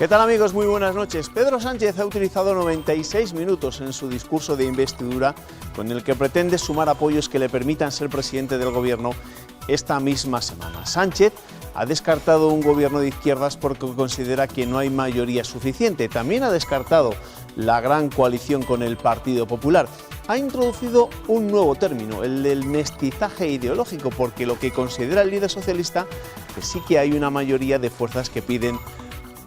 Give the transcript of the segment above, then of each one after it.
¿Qué tal, amigos? Muy buenas noches. Pedro Sánchez ha utilizado 96 minutos en su discurso de investidura con el que pretende sumar apoyos que le permitan ser presidente del gobierno esta misma semana. Sánchez ha descartado un gobierno de izquierdas porque considera que no hay mayoría suficiente. También ha descartado la gran coalición con el Partido Popular. Ha introducido un nuevo término, el del mestizaje ideológico, porque lo que considera el líder socialista que sí que hay una mayoría de fuerzas que piden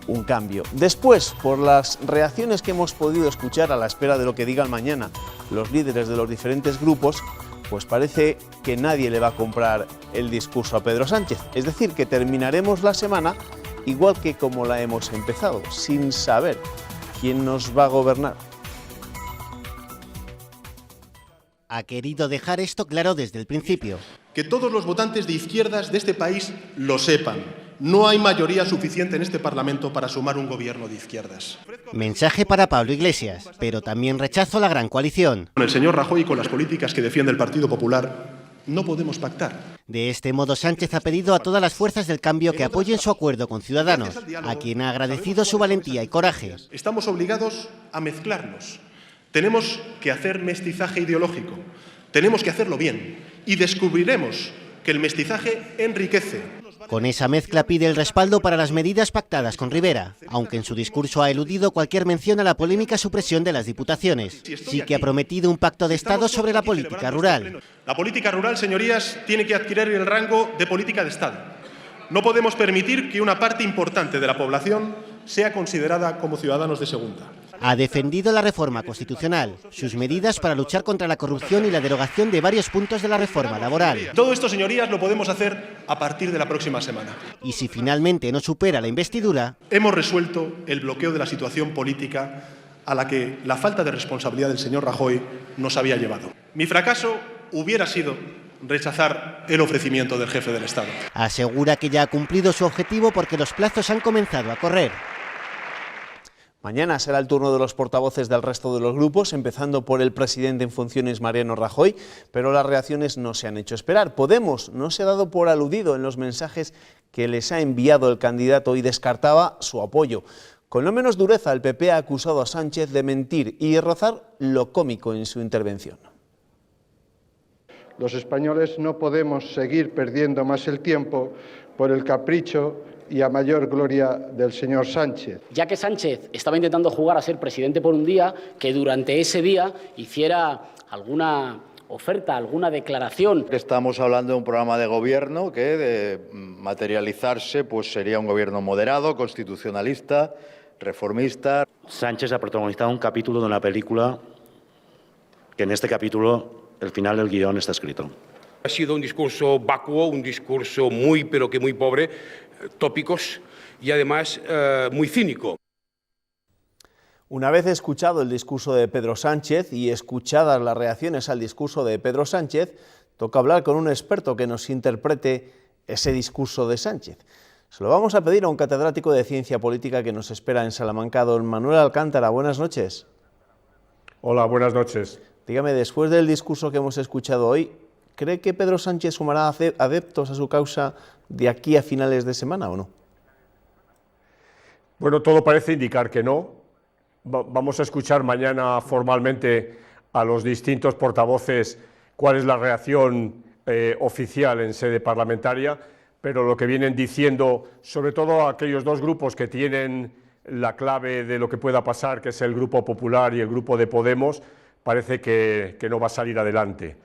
un cambio. Después, por las reacciones que hemos podido escuchar a la espera de lo que digan mañana los líderes de los diferentes grupos, pues parece que nadie le va a comprar el discurso a Pedro Sánchez. Es decir, que terminaremos la semana igual que como la hemos empezado, sin saber quién nos va a gobernar. Ha querido dejar esto claro desde el principio. Que todos los votantes de izquierdas de este país lo sepan. No hay mayoría suficiente en este Parlamento para sumar un gobierno de izquierdas. Mensaje para Pablo Iglesias, pero también rechazo a la gran coalición. Con el señor Rajoy y con las políticas que defiende el Partido Popular no podemos pactar. De este modo, Sánchez ha pedido a todas las fuerzas del cambio que apoyen su acuerdo con Ciudadanos, a quien ha agradecido su valentía y coraje. Estamos obligados a mezclarnos. Tenemos que hacer mestizaje ideológico. Tenemos que hacerlo bien. Y descubriremos que el mestizaje enriquece. Con esa mezcla pide el respaldo para las medidas pactadas con Rivera, aunque en su discurso ha eludido cualquier mención a la polémica supresión de las diputaciones. Sí que ha prometido un pacto de Estado sobre la política rural. La política rural, señorías, tiene que adquirir el rango de política de Estado. No podemos permitir que una parte importante de la población sea considerada como ciudadanos de segunda. Ha defendido la reforma constitucional, sus medidas para luchar contra la corrupción y la derogación de varios puntos de la reforma laboral. Todo esto, señorías, lo podemos hacer a partir de la próxima semana. Y si finalmente no supera la investidura, hemos resuelto el bloqueo de la situación política a la que la falta de responsabilidad del señor Rajoy nos había llevado. Mi fracaso hubiera sido rechazar el ofrecimiento del jefe del Estado. Asegura que ya ha cumplido su objetivo porque los plazos han comenzado a correr. Mañana será el turno de los portavoces del resto de los grupos, empezando por el presidente en funciones, Mariano Rajoy, pero las reacciones no se han hecho esperar. Podemos no se ha dado por aludido en los mensajes que les ha enviado el candidato y descartaba su apoyo. Con no menos dureza, el PP ha acusado a Sánchez de mentir y rozar lo cómico en su intervención. Los españoles no podemos seguir perdiendo más el tiempo por el capricho y a mayor gloria del señor Sánchez. Ya que Sánchez estaba intentando jugar a ser presidente por un día, que durante ese día hiciera alguna oferta, alguna declaración. Estamos hablando de un programa de gobierno que, de materializarse, pues sería un gobierno moderado, constitucionalista, reformista. Sánchez ha protagonizado un capítulo de una película que en este capítulo el final del guión está escrito. Ha sido un discurso vacuo, un discurso muy, pero que muy pobre, tópicos y además muy cínico. Una vez escuchado el discurso de Pedro Sánchez y escuchadas las reacciones al discurso de Pedro Sánchez, toca hablar con un experto que nos interprete ese discurso de Sánchez. Se lo vamos a pedir a un catedrático de Ciencia Política que nos espera en Salamanca, don Manuel Alcántara. Buenas noches. Hola, buenas noches. Dígame, después del discurso que hemos escuchado hoy, ¿cree que Pedro Sánchez sumará adeptos a su causa de aquí a finales de semana o no? Bueno, todo parece indicar que no. Vamos a escuchar mañana formalmente a los distintos portavoces cuál es la reacción oficial en sede parlamentaria, pero lo que vienen diciendo, sobre todo aquellos dos grupos que tienen la clave de lo que pueda pasar, que es el Grupo Popular y el Grupo de Podemos, parece que no va a salir adelante.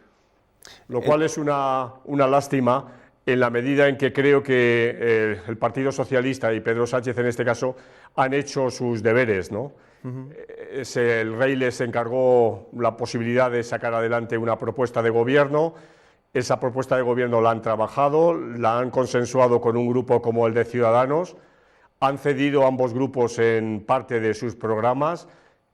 Lo cual es una lástima en la medida en que creo que el Partido Socialista y Pedro Sánchez en este caso han hecho sus deberes, ¿no? El rey les encargó la posibilidad de sacar adelante una propuesta de gobierno. Esa propuesta de gobierno la han trabajado, la han consensuado con un grupo como el de Ciudadanos, han cedido ambos grupos en parte de sus programas.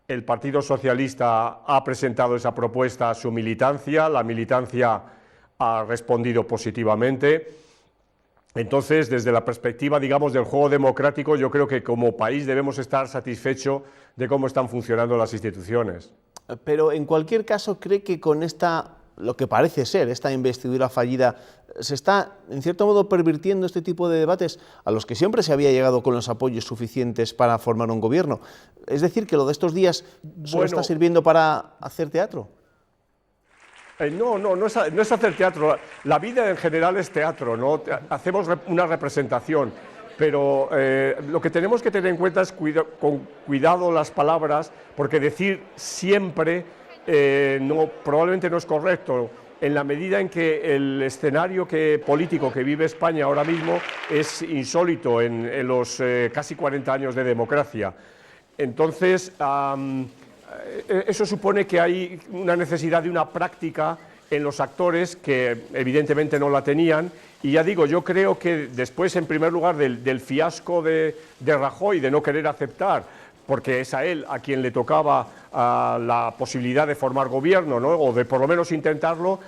El Partido Socialista ha presentado esa propuesta a su militancia, la militancia ha respondido positivamente. Entonces, desde la perspectiva, digamos, del juego democrático, yo creo que como país debemos estar satisfechos de cómo están funcionando las instituciones. Pero en cualquier caso, ¿cree que con esta lo que parece ser esta investidura fallida, se está, en cierto modo, pervirtiendo este tipo de debates a los que siempre se había llegado con los apoyos suficientes para formar un gobierno. Es decir, que lo de estos días solo está sirviendo para hacer teatro. No es hacer teatro. La vida en general es teatro, ¿no? Hacemos una representación, pero lo que tenemos que tener en cuenta es con cuidado las palabras, porque decir siempre probablemente no es correcto, en la medida en que el escenario político que vive España ahora mismo es insólito en los casi 40 años de democracia. Entonces, eso supone que hay una necesidad de una práctica en los actores que evidentemente no la tenían, y ya digo, yo creo que después, en primer lugar, del fiasco de Rajoy, de no querer aceptar, porque es a él a quien le tocaba la posibilidad de formar gobierno, ¿no? O de por lo menos intentarlo,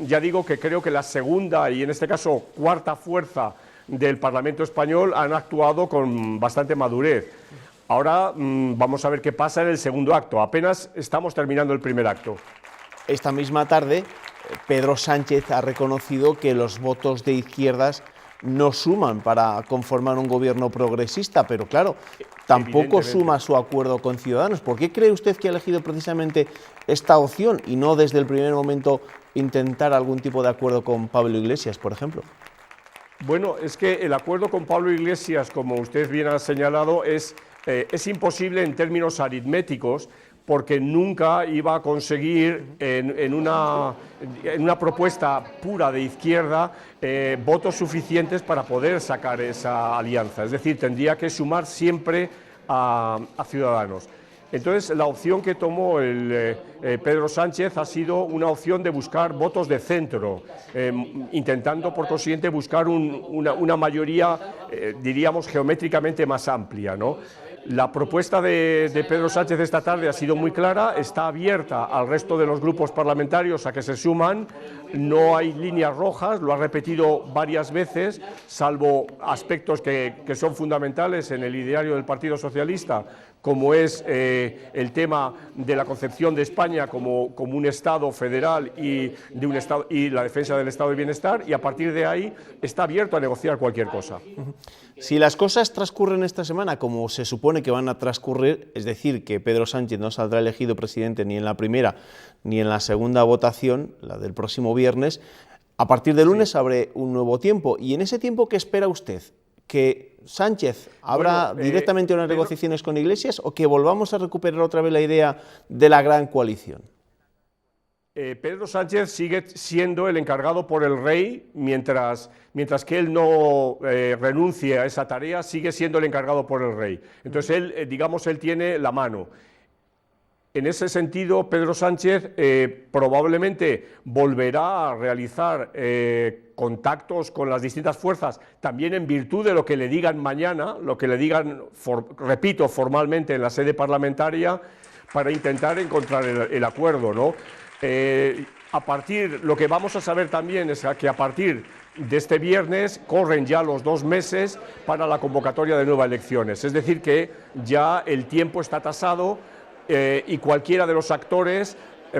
ya digo que creo que la segunda y en este caso cuarta fuerza del Parlamento español han actuado con bastante madurez. Ahora vamos a ver qué pasa en el segundo acto, apenas estamos terminando el primer acto. Esta misma tarde, Pedro Sánchez ha reconocido que los votos de izquierdas no suman para conformar un gobierno progresista, pero claro, tampoco suma su acuerdo con Ciudadanos. ¿Por qué cree usted que ha elegido precisamente esta opción y no desde el primer momento intentar algún tipo de acuerdo con Pablo Iglesias, por ejemplo? Bueno, es que el acuerdo con Pablo Iglesias, como usted bien ha señalado, es imposible en términos aritméticos, porque nunca iba a conseguir en una propuesta pura de izquierda votos suficientes para poder sacar esa alianza. Es decir, tendría que sumar siempre a Ciudadanos. Entonces, la opción que tomó Pedro Sánchez ha sido una opción de buscar votos de centro, intentando, por consiguiente, buscar una mayoría, diríamos, geométricamente más amplia, ¿no? La propuesta de Pedro Sánchez esta tarde ha sido muy clara, está abierta al resto de los grupos parlamentarios a que se suman, no hay líneas rojas, lo ha repetido varias veces, salvo aspectos que son fundamentales en el ideario del Partido Socialista, como es el tema de la concepción de España como un Estado federal y la defensa del Estado de Bienestar, y a partir de ahí está abierto a negociar cualquier cosa. Si las cosas transcurren esta semana como se supone que van a transcurrir, es decir, que Pedro Sánchez no saldrá elegido presidente ni en la primera ni en la segunda votación, la del próximo viernes, a partir de lunes abre un nuevo tiempo. ¿Y en ese tiempo qué espera usted? ¿Que Sánchez abra directamente unas negociaciones con Iglesias o que volvamos a recuperar otra vez la idea de la gran coalición? Pedro Sánchez sigue siendo el encargado por el rey, mientras que él no renuncie a esa tarea, sigue siendo el encargado por el rey. Entonces él tiene la mano. En ese sentido, Pedro Sánchez probablemente volverá a realizar contactos con las distintas fuerzas, también en virtud de lo que le digan mañana, lo que le digan, repito, formalmente en la sede parlamentaria, para intentar encontrar el acuerdo, ¿no? Lo que vamos a saber también es que a partir de este viernes corren ya los 2 meses para la convocatoria de nuevas elecciones, es decir que ya el tiempo está tasado y cualquiera de los actores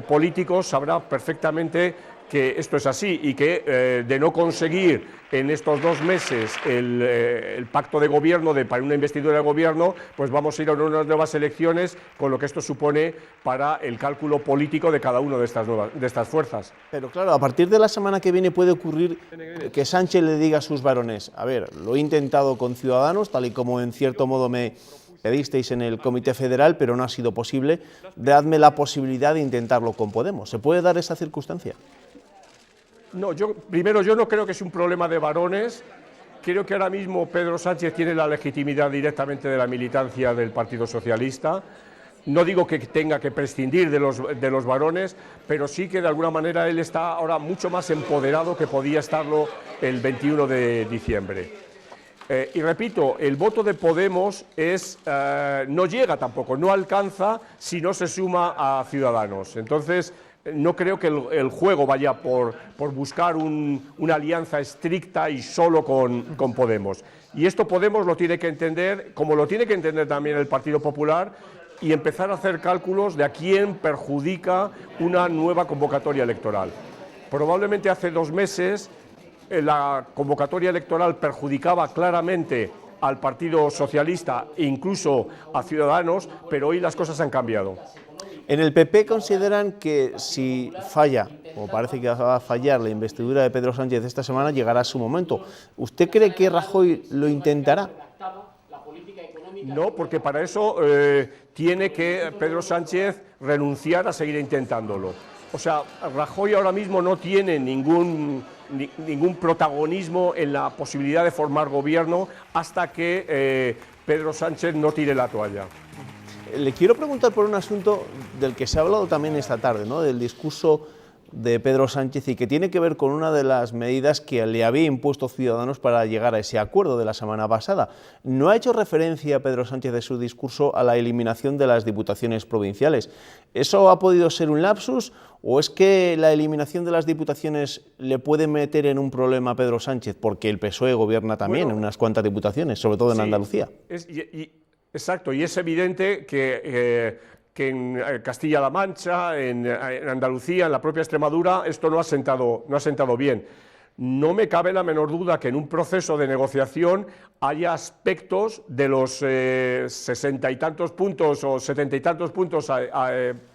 políticos sabrá perfectamente que esto es así y que de no conseguir en estos 2 meses el pacto de gobierno, para una investidura de gobierno, pues vamos a ir a unas nuevas elecciones, con lo que esto supone para el cálculo político de cada una de estas fuerzas. Pero claro, a partir de la semana que viene puede ocurrir que Sánchez le diga a sus varones: a ver, lo he intentado con Ciudadanos, tal y como en cierto modo me pedisteis en el Comité Federal, pero no ha sido posible, dadme la posibilidad de intentarlo con Podemos. ¿Se puede dar esa circunstancia? No, yo no creo que es un problema de varones. Creo que ahora mismo Pedro Sánchez tiene la legitimidad directamente de la militancia del Partido Socialista. No digo que tenga que prescindir de los varones, pero sí que de alguna manera él está ahora mucho más empoderado que podía estarlo el 21 de diciembre. Y repito, el voto de Podemos no llega tampoco, no alcanza si no se suma a Ciudadanos. Entonces, no creo que el juego vaya por buscar una alianza estricta y solo con Podemos. Y esto Podemos lo tiene que entender, como lo tiene que entender también el Partido Popular, y empezar a hacer cálculos de a quién perjudica una nueva convocatoria electoral. Probablemente hace 2 meses la convocatoria electoral perjudicaba claramente al Partido Socialista e incluso a Ciudadanos, pero hoy las cosas han cambiado. En el PP consideran que si falla, o parece que va a fallar, la investidura de Pedro Sánchez esta semana, llegará su momento. ¿Usted cree que Rajoy lo intentará? No, porque para eso tiene que Pedro Sánchez renunciar a seguir intentándolo. O sea, Rajoy ahora mismo no tiene ningún protagonismo en la posibilidad de formar gobierno hasta que Pedro Sánchez no tire la toalla. Le quiero preguntar por un asunto del que se ha hablado también esta tarde, ¿no? Del discurso de Pedro Sánchez y que tiene que ver con una de las medidas que le había impuesto Ciudadanos para llegar a ese acuerdo de la semana pasada. ¿No ha hecho referencia Pedro Sánchez de su discurso a la eliminación de las diputaciones provinciales? ¿Eso ha podido ser un lapsus o es que la eliminación de las diputaciones le puede meter en un problema a Pedro Sánchez? Porque el PSOE gobierna también en unas cuantas diputaciones, sobre todo en Andalucía. Exacto, y es evidente que en Castilla-La Mancha, en Andalucía, en la propia Extremadura, esto no ha sentado bien. No me cabe la menor duda que en un proceso de negociación haya aspectos de los 60 y tantos puntos o 70 y tantos puntos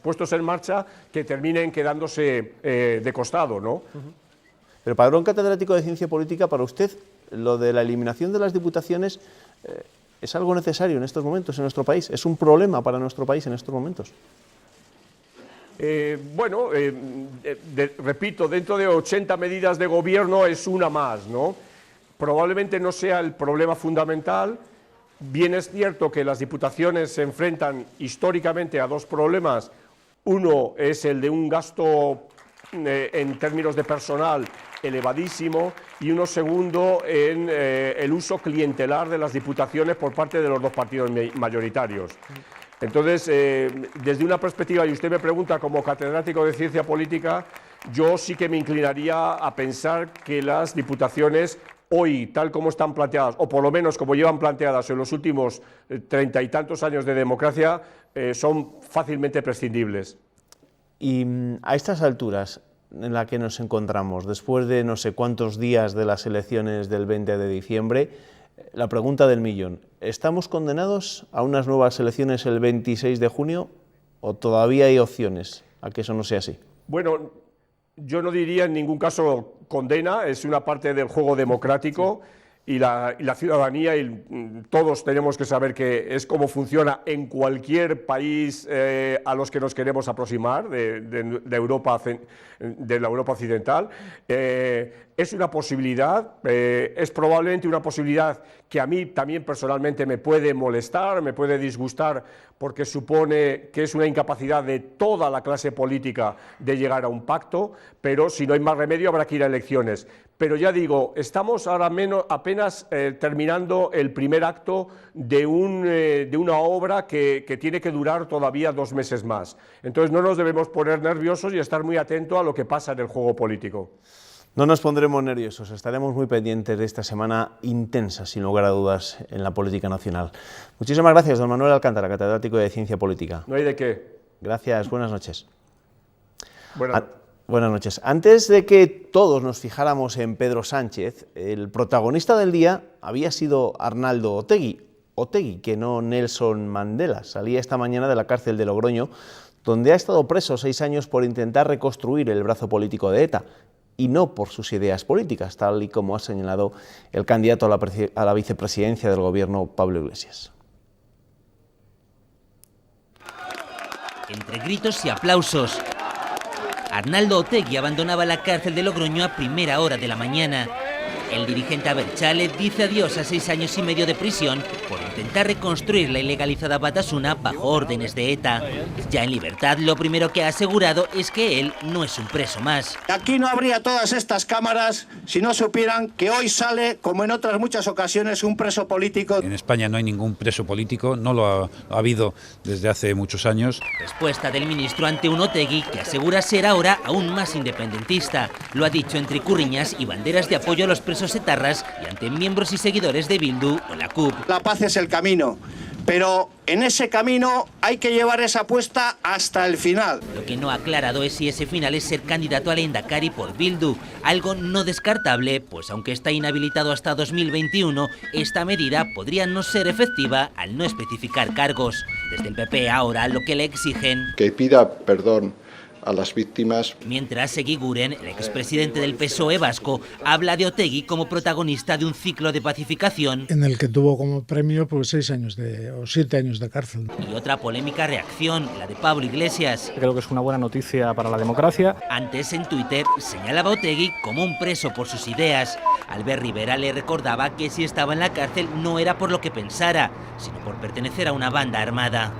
puestos en marcha que terminen quedándose de costado, ¿no? Pero, padrón catedrático de Ciencia Política, para usted, lo de la eliminación de las diputaciones ¿es algo necesario en estos momentos en nuestro país? ¿Es un problema para nuestro país en estos momentos? Repito, dentro de 80 medidas de gobierno es una más, ¿no? Probablemente no sea el problema fundamental. Bien es cierto que las diputaciones se enfrentan históricamente a 2 problemas. Uno es el de un gasto en términos de personal elevadísimo y uno segundo en el uso clientelar de las diputaciones por parte de los 2 partidos mayoritarios. Entonces, desde una perspectiva, y usted me pregunta como catedrático de Ciencia Política, yo sí que me inclinaría a pensar que las diputaciones hoy, tal como están planteadas, o por lo menos como llevan planteadas en los últimos 30 y tantos años de democracia, son fácilmente prescindibles. Y a estas alturas en las que nos encontramos, después de no sé cuántos días de las elecciones del 20 de diciembre, la pregunta del millón: ¿estamos condenados a unas nuevas elecciones el 26 de junio o todavía hay opciones a que eso no sea así? Bueno, yo no diría en ningún caso condena, es una parte del juego democrático. Sí. Y la ciudadanía y todos tenemos que saber que es como funciona en cualquier país a los que nos queremos aproximar de Europa, de la Europa occidental. Es una posibilidad, es probablemente una posibilidad que a mí también personalmente me puede molestar, me puede disgustar, porque supone que es una incapacidad de toda la clase política de llegar a un pacto, pero si no hay más remedio habrá que ir a elecciones. Pero ya digo, estamos ahora apenas terminando el primer acto de una obra que tiene que durar todavía 2 meses más. Entonces no nos debemos poner nerviosos y estar muy atentos a lo que pasa en el juego político. No nos pondremos nerviosos, estaremos muy pendientes de esta semana intensa, sin lugar a dudas, en la política nacional. Muchísimas gracias, don Manuel Alcántara, catedrático de Ciencia Política. No hay de qué. Gracias, buenas noches. Buenas noches. Antes de que todos nos fijáramos en Pedro Sánchez, el protagonista del día había sido Arnaldo Otegi, que no Nelson Mandela. Salía esta mañana de la cárcel de Logroño, donde ha estado preso 6 años por intentar reconstruir el brazo político de ETA, y no por sus ideas políticas, tal y como ha señalado el candidato a la vicepresidencia del Gobierno, Pablo Iglesias. Entre gritos y aplausos, Arnaldo Otegi abandonaba la cárcel de Logroño a primera hora de la mañana. El dirigente abertzale dice adiós a 6 años y medio de prisión por intentar reconstruir la ilegalizada Batasuna bajo órdenes de ETA. Ya en libertad, lo primero que ha asegurado es que él no es un preso más. Aquí no habría todas estas cámaras si no supieran que hoy sale, como en otras muchas ocasiones, un preso político. En España no hay ningún preso político, no lo ha habido desde hace muchos años. Respuesta del ministro ante un Otegi que asegura ser ahora aún más independentista. Lo ha dicho entre curriñas y banderas de apoyo a los presos etarras y ante miembros y seguidores de Bildu o la CUP. La paz es el camino, pero en ese camino hay que llevar esa apuesta hasta el final. Lo que no ha aclarado es si ese final es ser candidato al Endacari por Bildu, algo no descartable, pues aunque está inhabilitado hasta 2021, esta medida podría no ser efectiva al no especificar cargos. Desde el PP ahora lo que le exigen... Que pida perdón a las víctimas. Mientras Eguiguren, el expresidente del PSOE vasco, habla de Otegi como protagonista de un ciclo de pacificación en el que tuvo como premio pues 7 años de cárcel. Y otra polémica reacción, la de Pablo Iglesias. Creo que es una buena noticia para la democracia. Antes en Twitter señalaba a Otegi como un preso por sus ideas. Albert Rivera le recordaba que si estaba en la cárcel no era por lo que pensara, sino por pertenecer a una banda armada.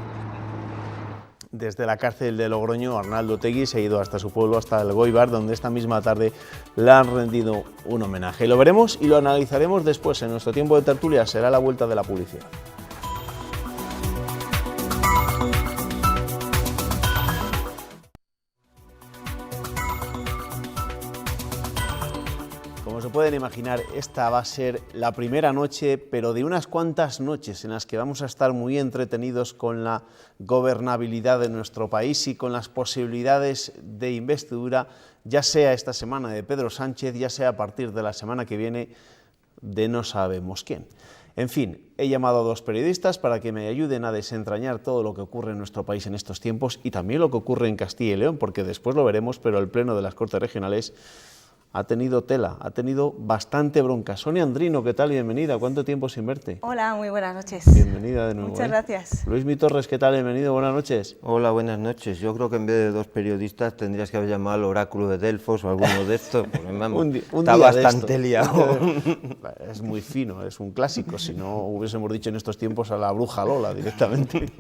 Desde la cárcel de Logroño, Arnaldo Otegi se ha ido hasta su pueblo, hasta el Goibar, donde esta misma tarde le han rendido un homenaje. Lo veremos y lo analizaremos después en nuestro tiempo de tertulia. Será la vuelta de la publicidad. Como se pueden imaginar, esta va a ser la primera noche, pero de unas cuantas noches en las que vamos a estar muy entretenidos con la gobernabilidad de nuestro país y con las posibilidades de investidura, ya sea esta semana de Pedro Sánchez, ya sea a partir de la semana que viene de no sabemos quién. En fin, he llamado a 2 periodistas para que me ayuden a desentrañar todo lo que ocurre en nuestro país en estos tiempos y también lo que ocurre en Castilla y León, porque después lo veremos, pero el Pleno de las Cortes Regionales ha tenido tela, ha tenido bastante bronca. Sonia Andrino, ¿qué tal? Bienvenida. ¿Cuánto tiempo sin verte? Hola, muy buenas noches. Bienvenida de nuevo. Muchas gracias. Luis Mi Torres, ¿qué tal? Bienvenido, buenas noches. Hola, buenas noches. Yo creo que en vez de 2 periodistas tendrías que haber llamado al oráculo de Delfos o alguno de estos. Porque, vamos, está bastante liado. Es muy fino, es un clásico. Si no hubiésemos dicho en estos tiempos a la bruja Lola directamente.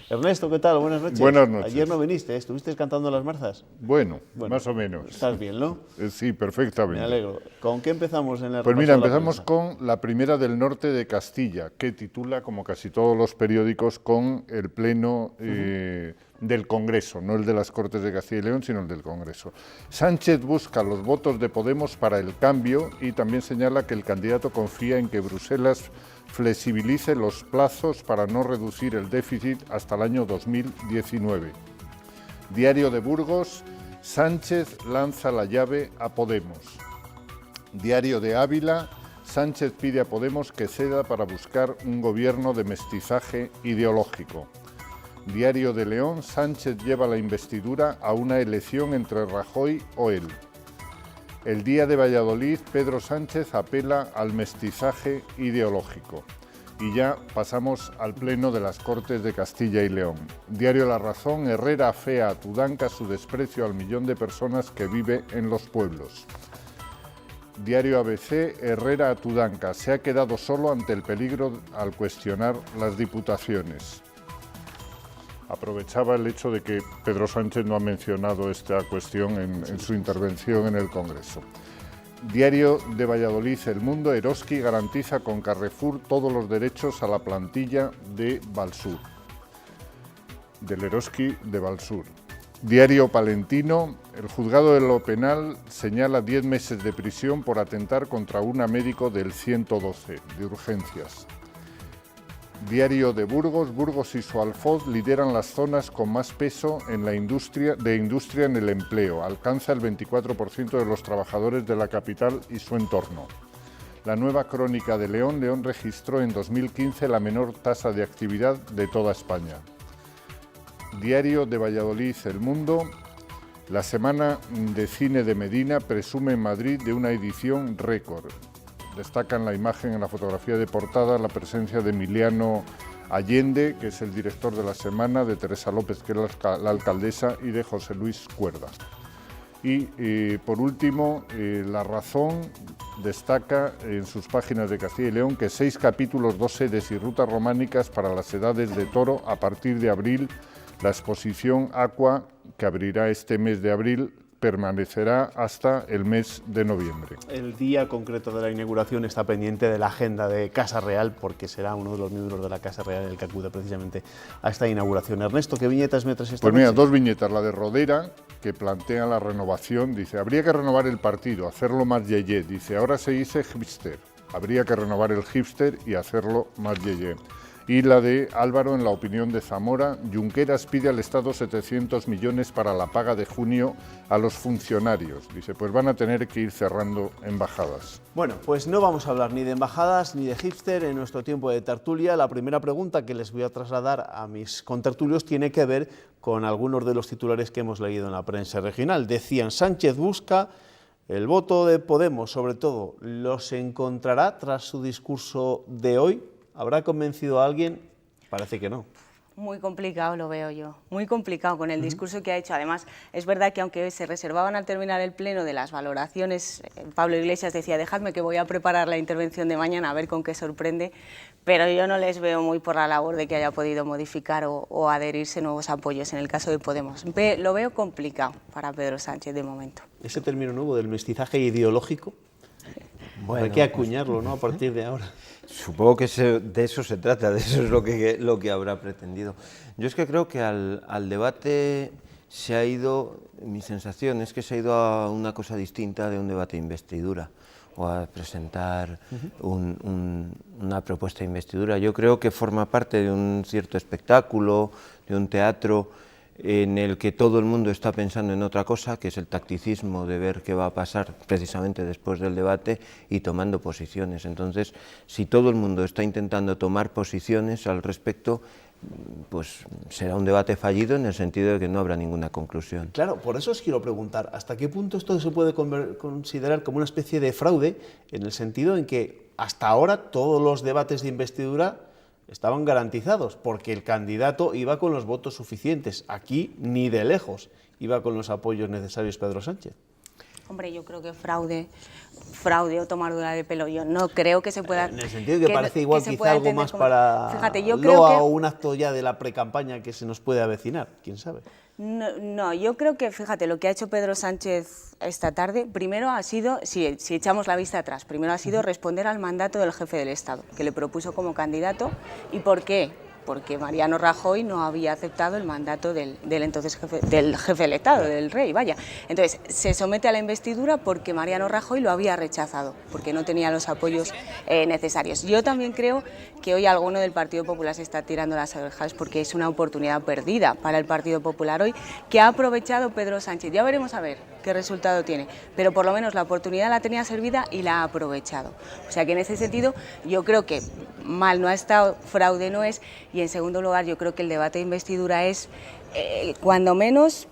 Ernesto, ¿qué tal? Buenas noches. Buenas noches. Ayer no viniste, ¿estuviste cantando las marzas? Bueno, más o menos. Estás bien, ¿no? Sí, perfectamente. Me alegro. ¿Con qué empezamos en el Pues mira, empezamos con la primera del norte de Castilla, que titula, como casi todos los periódicos, con el pleno del Congreso, no el de las Cortes de Castilla y León, sino el del Congreso. Sánchez busca los votos de Podemos para el cambio y también señala que el candidato confía en que Bruselas flexibilice los plazos para no reducir el déficit hasta el año 2019. Diario de Burgos, Sánchez lanza la llave a Podemos. Diario de Ávila, Sánchez pide a Podemos que ceda para buscar un gobierno de mestizaje ideológico. Diario de León, Sánchez lleva la investidura a una elección entre Rajoy o él. El Día de Valladolid, Pedro Sánchez apela al mestizaje ideológico. Y ya pasamos al Pleno de las Cortes de Castilla y León. Diario La Razón, Herrera afea a Tudanca su desprecio al millón de personas que vive en los pueblos. Diario ABC, Herrera a Tudanca, se ha quedado solo ante el peligro al cuestionar las diputaciones. Aprovechaba el hecho de que Pedro Sánchez no ha mencionado esta cuestión en su intervención en el Congreso. Diario de Valladolid, El Mundo, Eroski garantiza con Carrefour todos los derechos a la plantilla de Valsur, del Eroski de Valsur. Diario Palentino, el juzgado de lo penal señala 10 meses de prisión por atentar contra una médico del 112 de urgencias. Diario de Burgos, Burgos y su Alfoz lideran las zonas con más peso en la industria en el empleo. Alcanza el 24% de los trabajadores de la capital y su entorno. La Nueva Crónica de León, León registró en 2015 la menor tasa de actividad de toda España. Diario de Valladolid, El Mundo, la Semana de Cine de Medina presume en Madrid de una edición récord. Destacan la imagen en la fotografía de portada la presencia de Emiliano Allende, que es el director de la Semana, de Teresa López, que es la alcaldesa, y de José Luis Cuerda. Y por último, La Razón destaca en sus páginas de Castilla y León que 6 capítulos, 2 sedes y rutas románicas para las edades de toro a partir de abril. La exposición Aqua, que abrirá este mes de abril, permanecerá hasta el mes de noviembre. El día concreto de la inauguración está pendiente de la agenda de Casa Real, porque será uno de los miembros de la Casa Real el que acude precisamente a esta inauguración. Ernesto, ¿qué viñetas metes esta Pues mira, noche? 2 viñetas. La de Rodera, que plantea la renovación, dice, habría que renovar el partido, hacerlo más yeye. Dice, ahora se dice hipster, habría que renovar el hipster y hacerlo más yeye. Y la de Álvaro, en la opinión de Zamora, Junqueras pide al Estado 700 millones para la paga de junio a los funcionarios. Dice, pues van a tener que ir cerrando embajadas. Bueno, pues no vamos a hablar ni de embajadas ni de hipster en nuestro tiempo de tertulia. La primera pregunta que les voy a trasladar a mis contertulios tiene que ver con algunos de los titulares que hemos leído en la prensa regional. Decían, Sánchez busca el voto de Podemos, sobre todo, ¿los encontrará tras su discurso de hoy? ¿Habrá convencido a alguien? Parece que no. Muy complicado lo veo yo, muy complicado con el discurso que ha hecho. Además, es verdad que aunque se reservaban al terminar el pleno de las valoraciones, Pablo Iglesias decía, dejadme que voy a preparar la intervención de mañana a ver con qué sorprende, pero yo no les veo muy por la labor de que haya podido modificar o adherirse nuevos apoyos en el caso de Podemos. Lo veo complicado para Pedro Sánchez de momento. Ese término nuevo del mestizaje ideológico, bueno, hay que acuñarlo, ¿no?, a partir de ahora. Supongo que de eso se trata, de eso es lo que habrá pretendido. Yo es que creo que al debate se ha ido, mi sensación es que se ha ido a una cosa distinta de un debate de investidura o a presentar una propuesta de investidura. Yo creo que forma parte de un cierto espectáculo, de un teatro en el que todo el mundo está pensando en otra cosa, que es el tacticismo de ver qué va a pasar precisamente después del debate y tomando posiciones. Entonces, si todo el mundo está intentando tomar posiciones al respecto, pues será un debate fallido en el sentido de que no habrá ninguna conclusión. Claro, por eso os quiero preguntar, ¿hasta qué punto esto se puede considerar como una especie de fraude, en el sentido en que hasta ahora todos los debates de investidura estaban garantizados, porque el candidato iba con los votos suficientes? Aquí ni de lejos iba con los apoyos necesarios Pedro Sánchez. Hombre, yo creo que fraude o tomadura de pelo, yo no creo que se pueda... En el sentido de que parece igual quizá algo más como, para fíjate, yo Loa creo que, o un acto ya de la precampaña que se nos puede avecinar, quién sabe. No, yo creo que, fíjate, lo que ha hecho Pedro Sánchez esta tarde, primero ha sido, si echamos la vista atrás, primero ha sido responder al mandato del jefe del Estado, que le propuso como candidato. ¿Y por qué? Porque Mariano Rajoy no había aceptado el mandato del entonces jefe del Estado, del rey, vaya. Entonces, se somete a la investidura porque Mariano Rajoy lo había rechazado, porque no tenía los apoyos necesarios. Yo también creo que hoy alguno del Partido Popular se está tirando las orejas porque es una oportunidad perdida para el Partido Popular hoy, que ha aprovechado Pedro Sánchez. Ya veremos a ver qué resultado tiene, pero por lo menos la oportunidad la tenía servida y la ha aprovechado. O sea que en ese sentido yo creo que mal no ha estado, fraude no es, y en segundo lugar yo creo que el debate de investidura es, cuando menos,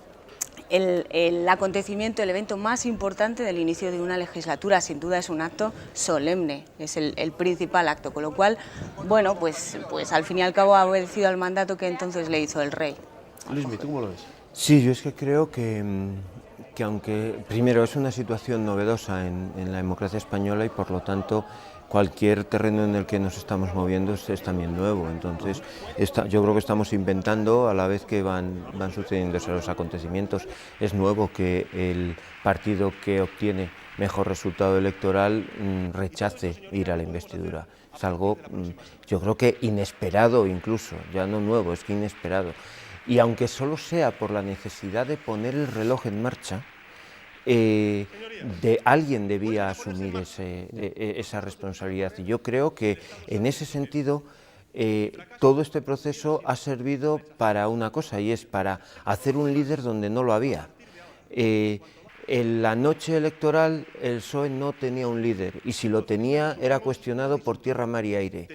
el acontecimiento, el evento más importante del inicio de una legislatura. Sin duda es un acto solemne, es el principal acto, con lo cual, bueno, pues al fin y al cabo ha obedecido al mandato que entonces le hizo el rey. Luismi, ¿tú cómo lo ves? Sí, yo es que creo que aunque, primero, es una situación novedosa en la democracia española y por lo tanto cualquier terreno en el que nos estamos moviendo es también nuevo. Entonces, yo creo que estamos inventando a la vez que van sucediéndose los acontecimientos. Es nuevo que el partido que obtiene mejor resultado electoral rechace ir a la investidura. Es algo, yo creo que inesperado incluso, ya no nuevo, es que inesperado. Y aunque solo sea por la necesidad de poner el reloj en marcha, alguien debía asumir esa responsabilidad. Y yo creo que en ese sentido todo este proceso ha servido para una cosa, y es para hacer un líder donde no lo había. En la noche electoral el PSOE no tenía un líder, y si lo tenía era cuestionado por tierra, mar y aire.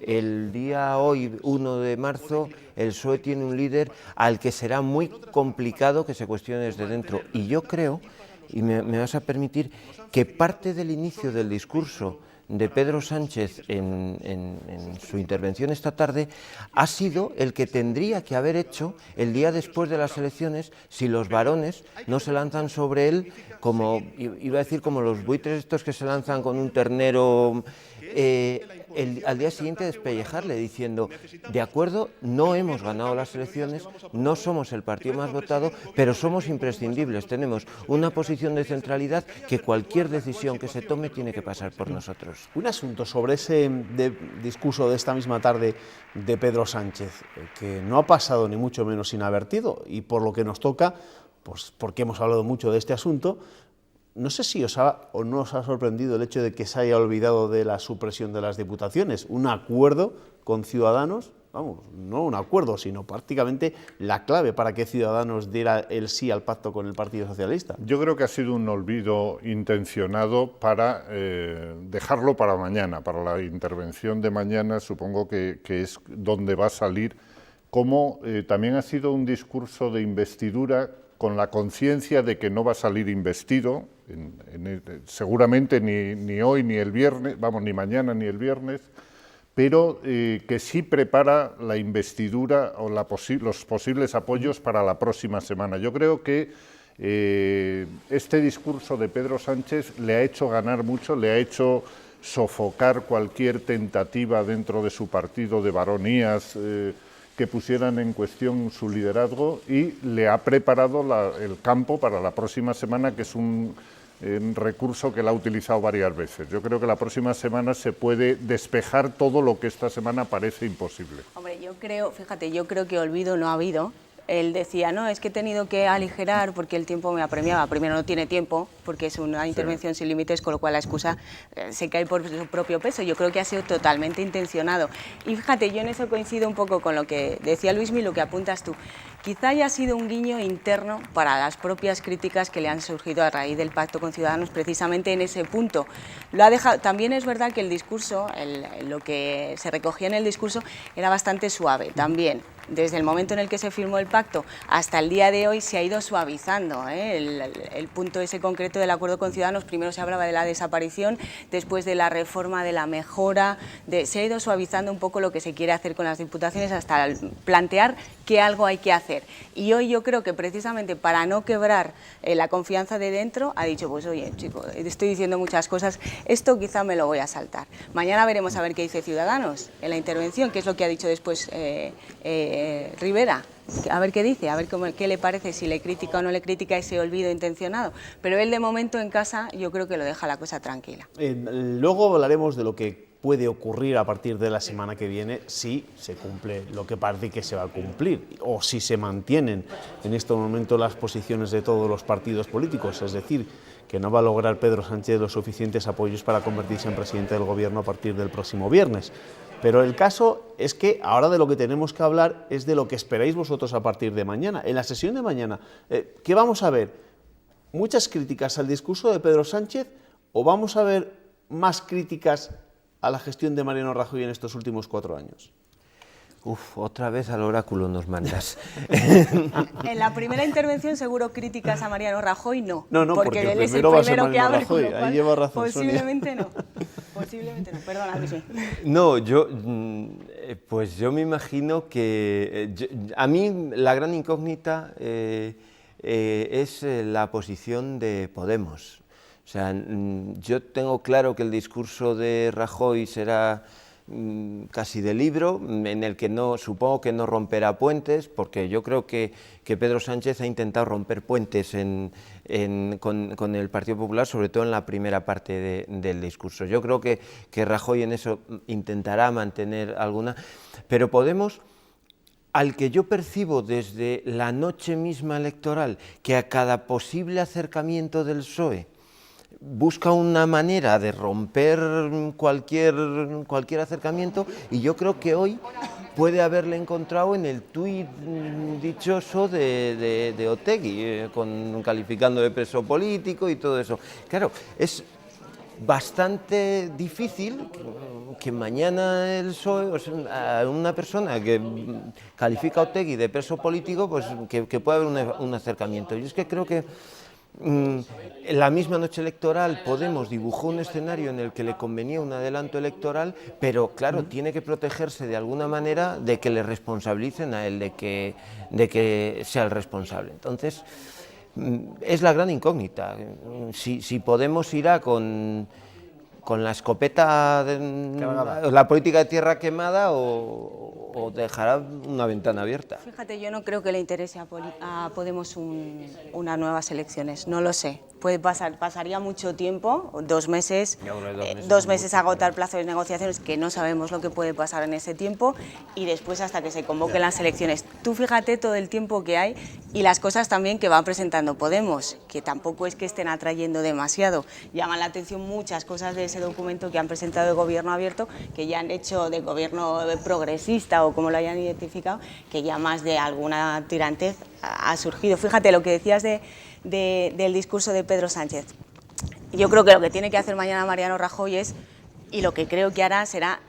El día hoy, 1 de marzo, el PSOE tiene un líder al que será muy complicado que se cuestione desde dentro. Y yo creo, y me vas a permitir, que parte del inicio del discurso de Pedro Sánchez en su intervención esta tarde ha sido el que tendría que haber hecho el día después de las elecciones si los varones no se lanzan sobre él como, iba a decir, como los buitres estos que se lanzan con un ternero, al día siguiente despellejarle diciendo, de acuerdo, no hemos ganado las elecciones, no somos el partido más votado, pero somos imprescindibles, tenemos una posición de centralidad que cualquier decisión que se tome tiene que pasar por nosotros. Un asunto sobre ese discurso de esta misma tarde de Pedro Sánchez, que no ha pasado ni mucho menos inadvertido, y por lo que nos toca, pues porque hemos hablado mucho de este asunto, no sé si os ha o no os ha sorprendido el hecho de que se haya olvidado de la supresión de las diputaciones, un acuerdo con Ciudadanos, vamos, no un acuerdo, sino prácticamente la clave para que Ciudadanos diera el sí al pacto con el Partido Socialista. Yo creo que ha sido un olvido intencionado para dejarlo para mañana, para la intervención de mañana, supongo que es donde va a salir, como también ha sido un discurso de investidura con la conciencia de que no va a salir investido, seguramente ni hoy ni el viernes, vamos, ni mañana ni el viernes, pero que sí prepara la investidura o los posibles apoyos para la próxima semana. Yo creo que este discurso de Pedro Sánchez le ha hecho ganar mucho, le ha hecho sofocar cualquier tentativa dentro de su partido de varonías que pusieran en cuestión su liderazgo, y le ha preparado el campo para la próxima semana, que es un recurso que él ha utilizado varias veces. Yo creo que la próxima semana se puede despejar todo lo que esta semana parece imposible. Hombre, yo creo que olvido no ha habido. Él decía, no, es que he tenido que aligerar porque el tiempo me apremiaba. Primero, no tiene tiempo, porque es una intervención sin límites, con lo cual la excusa se cae por su propio peso. Yo creo que ha sido totalmente intencionado. Y fíjate, yo en eso coincido un poco con lo que decía Luismi, lo que apuntas tú. Quizá haya sido un guiño interno para las propias críticas que le han surgido a raíz del pacto con Ciudadanos, precisamente en ese punto. Lo ha dejado. También es verdad que el discurso, lo que se recogía en el discurso, era bastante suave también. Desde el momento en el que se firmó el pacto hasta el día de hoy se ha ido suavizando el punto ese concreto del acuerdo con Ciudadanos. Primero se hablaba de la desaparición, después de la reforma, de la mejora, se ha ido suavizando un poco lo que se quiere hacer con las diputaciones hasta plantear que algo hay que hacer. Y hoy yo creo que precisamente para no quebrar la confianza de dentro ha dicho, pues oye, chicos, estoy diciendo muchas cosas, esto quizá me lo voy a saltar. Mañana veremos a ver qué dice Ciudadanos en la intervención, qué es lo que ha dicho después Rivera, a ver qué dice, a ver qué le parece, si le critica o no le critica ese olvido intencionado. Pero él de momento en casa yo creo que lo deja la cosa tranquila. Luego hablaremos de lo que puede ocurrir a partir de la semana que viene si se cumple lo que parece que se va a cumplir o si se mantienen en este momento las posiciones de todos los partidos políticos, es decir, que no va a lograr Pedro Sánchez los suficientes apoyos para convertirse en presidente del Gobierno a partir del próximo viernes. Pero el caso es que ahora de lo que tenemos que hablar es de lo que esperáis vosotros a partir de mañana. En la sesión de mañana, ¿qué vamos a ver? ¿Muchas críticas al discurso de Pedro Sánchez o vamos a ver más críticas a la gestión de Mariano Rajoy en estos últimos 4 años? Otra vez al oráculo nos mandas. En la primera intervención seguro críticas a Mariano Rajoy no. No, porque él es el primero que habla. Rajoy, ahí lleva razón, posiblemente Sonia. Posiblemente no, perdona, Luis. No, yo me imagino que a mí la gran incógnita es la posición de Podemos. O sea, yo tengo claro que el discurso de Rajoy será casi de libro, en el que supongo que no romperá puentes, porque yo creo que Pedro Sánchez ha intentado romper puentes con el Partido Popular, sobre todo en la primera parte del discurso. Yo creo que Rajoy en eso intentará mantener alguna, pero Podemos, al que yo percibo desde la noche misma electoral, que a cada posible acercamiento del PSOE busca una manera de romper cualquier acercamiento, y yo creo que hoy puede haberle encontrado en el tuit dichoso de Otegi, calificando de preso político y todo eso. Claro, es bastante difícil que mañana el PSOE, a una persona que califica a Otegi de preso político, pues que pueda haber un acercamiento. Yo es que creo que en la misma noche electoral Podemos dibujó un escenario en el que le convenía un adelanto electoral, pero claro, tiene que protegerse de alguna manera de que le responsabilicen a él, de que sea el responsable. Entonces, es la gran incógnita. Si Podemos irá con la escopeta, la política de tierra quemada, o dejará una ventana abierta. Fíjate, yo no creo que le interese a Podemos unas nuevas elecciones, no lo sé. pasaría mucho tiempo, 2 meses, 2 meses agota el plazo de negociaciones, que no sabemos lo que puede pasar en ese tiempo, y después hasta que se convoquen las elecciones. Tú fíjate todo el tiempo que hay y las cosas también que va presentando Podemos, que tampoco es que estén atrayendo demasiado. Llaman la atención muchas cosas de ese documento que han presentado de Gobierno Abierto, que ya han hecho de gobierno progresista o como lo hayan identificado, que ya más de alguna tirantez ha surgido. Fíjate lo que decías del discurso de Pedro Sánchez. Yo creo que lo que tiene que hacer mañana Mariano Rajoy es, y lo que creo que hará será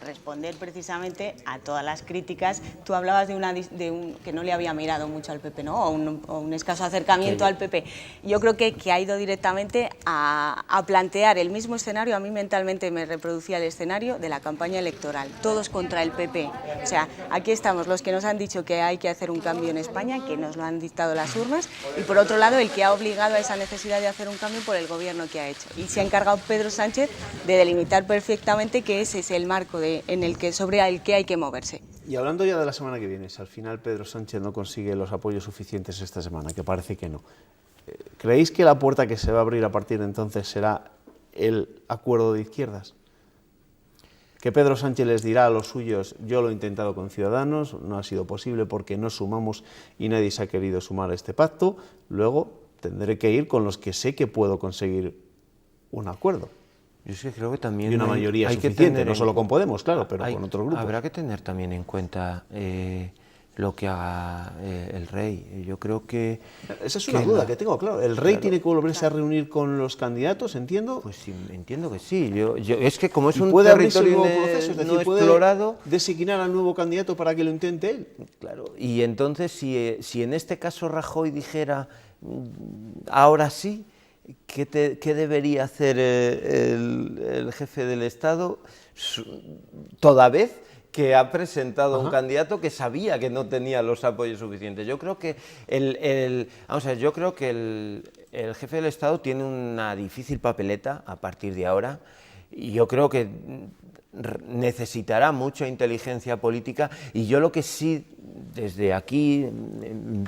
responder precisamente a todas las críticas. Tú hablabas de que no le había mirado mucho al PP, ¿no? O un escaso acercamiento al PP. Yo creo que ha ido directamente a plantear el mismo escenario. A mí mentalmente me reproducía el escenario de la campaña electoral, todos contra el PP. O sea, aquí estamos los que nos han dicho que hay que hacer un cambio en España, que nos lo han dictado las urnas, y por otro lado el que ha obligado a esa necesidad de hacer un cambio por el gobierno que ha hecho. Y se ha encargado Pedro Sánchez de delimitar perfectamente que ese es el marco sobre el que hay que moverse. Y hablando ya de la semana que viene, si al final Pedro Sánchez no consigue los apoyos suficientes esta semana, que parece que no, ¿creéis que la puerta que se va a abrir a partir de entonces será el acuerdo de izquierdas? Que Pedro Sánchez les dirá a los suyos: yo lo he intentado con Ciudadanos, no ha sido posible porque no sumamos y nadie se ha querido sumar a este pacto, luego tendré que ir con los que sé que puedo conseguir un acuerdo. Yo sí creo que también y una mayoría suficiente, no solo con Podemos, claro, pero con otros grupos. Habrá que tener también en cuenta lo que haga el rey. Yo creo que... Esa es una duda que tengo, claro. ¿El rey tiene que volverse a reunir con los candidatos, entiendo? Pues sí, entiendo que sí. Es que como es un ¿puede territorio nuevo proceso? Es decir, no ¿puede explorado, designar al nuevo candidato para que lo intente él? Claro. Y entonces, si en este caso Rajoy dijera ahora sí, ¿qué debería hacer el jefe del Estado toda vez que ha presentado un candidato que sabía que no tenía los apoyos suficientes? Yo creo que el jefe del Estado tiene una difícil papeleta a partir de ahora, y yo creo que necesitará mucha inteligencia política, y yo lo que sí, desde aquí,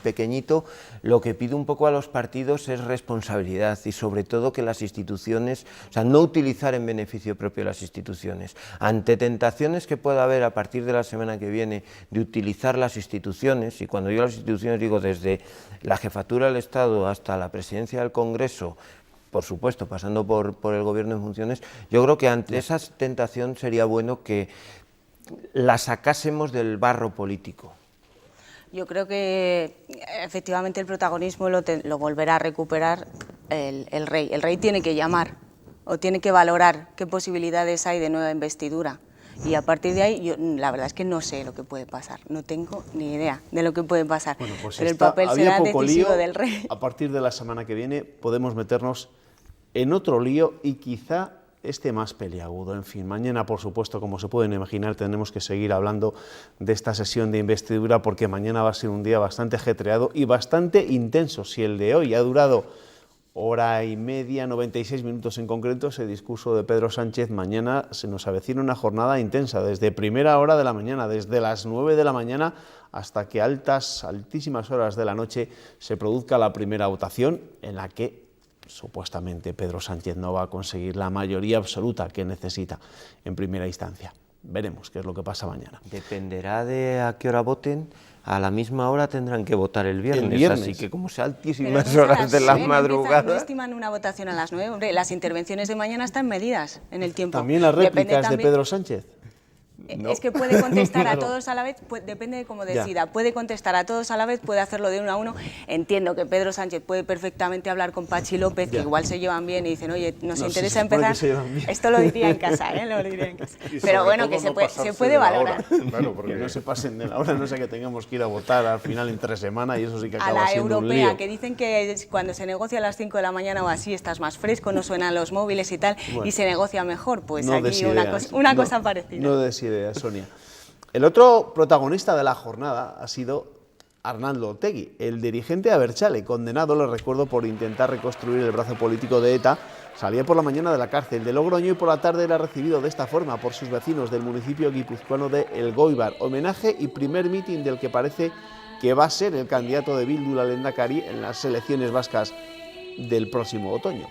pequeñito, lo que pido un poco a los partidos es responsabilidad, y sobre todo que las instituciones, o sea, no utilizar en beneficio propio las instituciones. Ante tentaciones que pueda haber a partir de la semana que viene de utilizar las instituciones, y cuando digo las instituciones digo desde la jefatura del Estado hasta la presidencia del Congreso, por supuesto, pasando por el gobierno en funciones, yo creo que ante esa tentación sería bueno que la sacásemos del barro político. Yo creo que efectivamente el protagonismo lo volverá a recuperar el rey. El rey tiene que llamar o tiene que valorar qué posibilidades hay de nueva investidura. Y a partir de ahí, yo la verdad es que no sé lo que puede pasar, no tengo ni idea de lo que puede pasar. Bueno, pues pero el papel será decisivo del rey. A partir de la semana que viene podemos meternos en otro lío y quizá más peliagudo. En fin, mañana, por supuesto, como se pueden imaginar, tendremos que seguir hablando de esta sesión de investidura, porque mañana va a ser un día bastante ajetreado y bastante intenso. Si el de hoy ha durado hora y media, 96 minutos en concreto, ese discurso de Pedro Sánchez, mañana se nos avecina una jornada intensa, desde primera hora de la mañana, desde las 9 de la mañana hasta que altísimas horas de la noche se produzca la primera votación, en la que supuestamente Pedro Sánchez no va a conseguir la mayoría absoluta que necesita en primera instancia. Veremos qué es lo que pasa mañana. Dependerá de a qué hora voten. A la misma hora tendrán que votar el viernes. Así que como sea altísimas horas de la madrugada... ¿No estiman una votación a las 9? Hombre, las intervenciones de mañana están medidas en el tiempo. ¿También las réplicas de Pedro Sánchez? No. Es que puede contestar a todos a la vez, depende de cómo decida. Puede contestar a todos a la vez, puede hacerlo de uno a uno. Entiendo que Pedro Sánchez puede perfectamente hablar con Pachi López, que igual se llevan bien y dicen, oye, nos interesa empezar. Esto lo diría en casa, lo diría en casa. Pero bueno, que se puede valorar. Claro, porque no se pasen de la hora, no sé que tengamos que ir a votar al final entre semana, y eso sí que acaba siendo un lío. A la europea, que dicen que cuando se negocia a las 5 de la mañana o así estás más fresco, no suenan los móviles y tal, y se negocia mejor. Pues no aquí una cosa parecida. No des ideas, Sonia. El otro protagonista de la jornada ha sido Arnaldo Otegi, el dirigente abertzale, condenado, les recuerdo, por intentar reconstruir el brazo político de ETA. Salía por la mañana de la cárcel de Logroño y por la tarde era recibido de esta forma por sus vecinos del municipio guipuzcoano de Elgoibar. Homenaje y primer mitin del que parece que va a ser el candidato de Bildu, la Lehendakari, en las elecciones vascas del próximo otoño.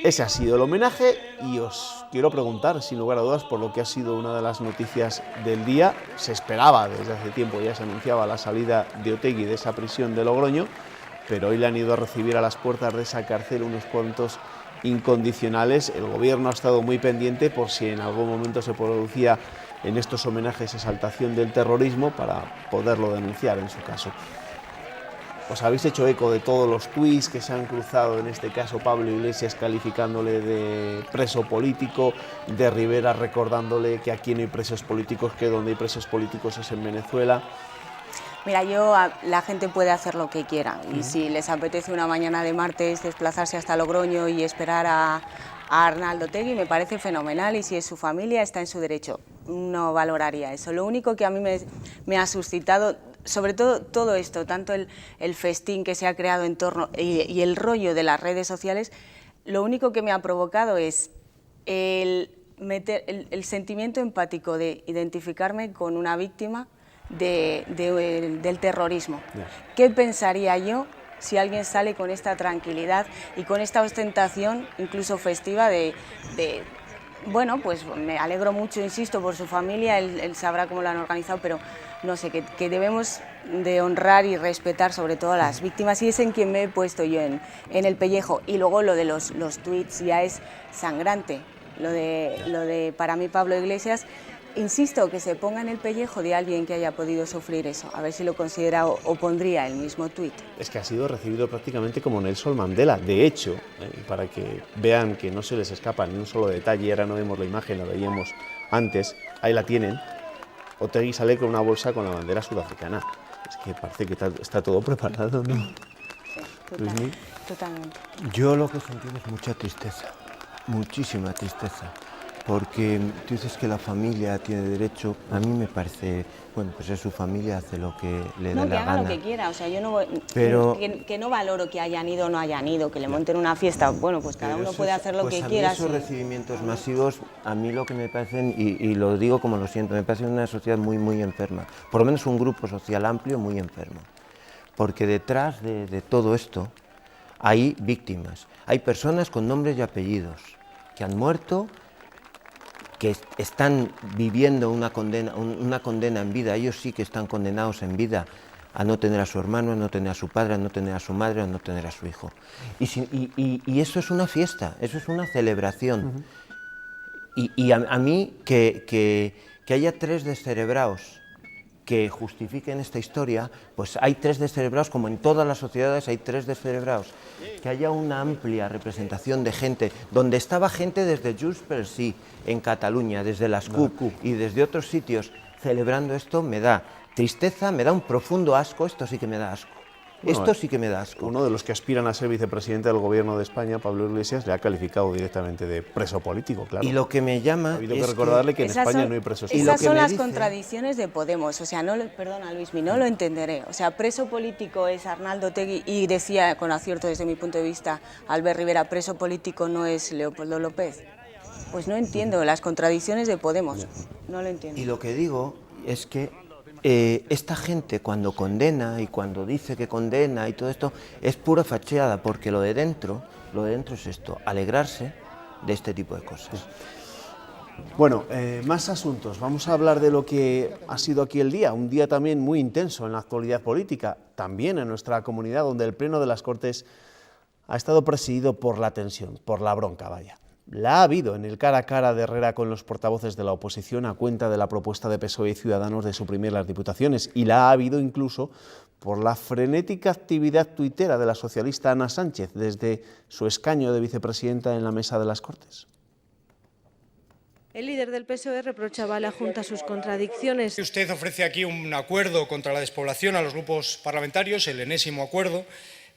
Ese ha sido el homenaje y os quiero preguntar, sin lugar a dudas, por lo que ha sido una de las noticias del día. Se esperaba desde hace tiempo, ya se anunciaba la salida de Otegi de esa prisión de Logroño, pero hoy le han ido a recibir a las puertas de esa cárcel unos cuantos incondicionales. El gobierno ha estado muy pendiente por si en algún momento se producía en estos homenajes exaltación del terrorismo para poderlo denunciar en su caso. Os habéis hecho eco de todos los tuits que se han cruzado, en este caso Pablo Iglesias calificándole de preso político, de Rivera recordándole que aquí no hay presos políticos, que donde hay presos políticos es en Venezuela. Mira, la gente puede hacer lo que quiera y si les apetece una mañana de martes desplazarse hasta Logroño y esperar a Arnaldo Otegi, me parece fenomenal, y si es su familia está en su derecho. No valoraría eso. Lo único que a mí me ha suscitado, sobre todo esto, tanto el festín que se ha creado en torno y el rollo de las redes sociales, lo único que me ha provocado es el sentimiento empático de identificarme con una víctima del terrorismo. ¿Qué pensaría yo si alguien sale con esta tranquilidad y con esta ostentación, incluso festiva, bueno, pues me alegro mucho, insisto, por su familia, él sabrá cómo lo han organizado, pero no sé, que debemos de honrar y respetar sobre todo a las víctimas, y es en quien me he puesto yo en el pellejo. Y luego lo de los tuits ya es sangrante, lo de para mí Pablo Iglesias. Insisto, que se ponga en el pellejo de alguien que haya podido sufrir eso, a ver si lo considera o pondría el mismo tuit. Es que ha sido recibido prácticamente como Nelson Mandela. De hecho, para que vean que no se les escapa ni un solo detalle, ahora no vemos la imagen, la veíamos antes, ahí la tienen, Otegi sale con una bolsa con la bandera sudafricana. Es que parece que está todo preparado, ¿no? Sí, totalmente. Yo lo que he sentido es mucha tristeza, muchísima tristeza. Porque tú dices que la familia tiene derecho, a mí me parece, bueno, pues es su familia, hace lo que le da la gana. No, que haga lo que quiera, o sea, yo no voy, pero, que no valoro que hayan ido o no hayan ido, que le monten una fiesta, bueno, pues cada uno puede hacer lo que quiera. Esos recibimientos masivos, a mí lo que me parecen, y lo digo como lo siento, me parece una sociedad muy, muy enferma, por lo menos un grupo social amplio muy enfermo, porque detrás de todo esto hay víctimas, hay personas con nombres y apellidos que han muerto, que están viviendo una condena en vida. Ellos sí que están condenados en vida a no tener a su hermano, a no tener a su padre, a no tener a su madre, a no tener a su hijo. Y eso es una fiesta, eso es una celebración. Y a mí que haya tres descerebrados que justifiquen esta historia, pues hay tres descerebrados, como en todas las sociedades hay tres descerebrados. Que haya una amplia representación de gente, donde estaba gente desde Junts per Sí, en Cataluña, desde las CUP y desde otros sitios, celebrando esto, me da tristeza, me da un profundo asco, esto sí que me da asco. Bueno, esto sí que me da asco. Uno de los que aspiran a ser vicepresidente del Gobierno de España, Pablo Iglesias, le ha calificado directamente de preso político, claro. Y lo que me llama... Ha habido que recordarle que en España no hay presos políticos. Esas son las contradicciones de Podemos, o sea, perdona Luismi, no lo entenderé. O sea, preso político es Arnaldo Otegi, y decía con acierto desde mi punto de vista Albert Rivera, preso político no es Leopoldo López. Pues no entiendo las contradicciones de Podemos, no lo entiendo. Y lo que digo es que esta gente cuando condena y cuando dice que condena y todo esto es pura fachada, porque lo de dentro es esto, alegrarse de este tipo de cosas. Bueno, más asuntos. Vamos a hablar de lo que ha sido aquí el día, un día también muy intenso en la actualidad política, también en nuestra comunidad, donde el Pleno de las Cortes ha estado presidido por la tensión, por la bronca, vaya. La ha habido en el cara a cara de Herrera con los portavoces de la oposición a cuenta de la propuesta de PSOE y Ciudadanos de suprimir las diputaciones, y la ha habido incluso por la frenética actividad tuitera de la socialista Ana Sánchez desde su escaño de vicepresidenta en la mesa de las Cortes. El líder del PSOE reprochaba a la Junta sus contradicciones. Usted ofrece aquí un acuerdo contra la despoblación a los grupos parlamentarios, el enésimo acuerdo,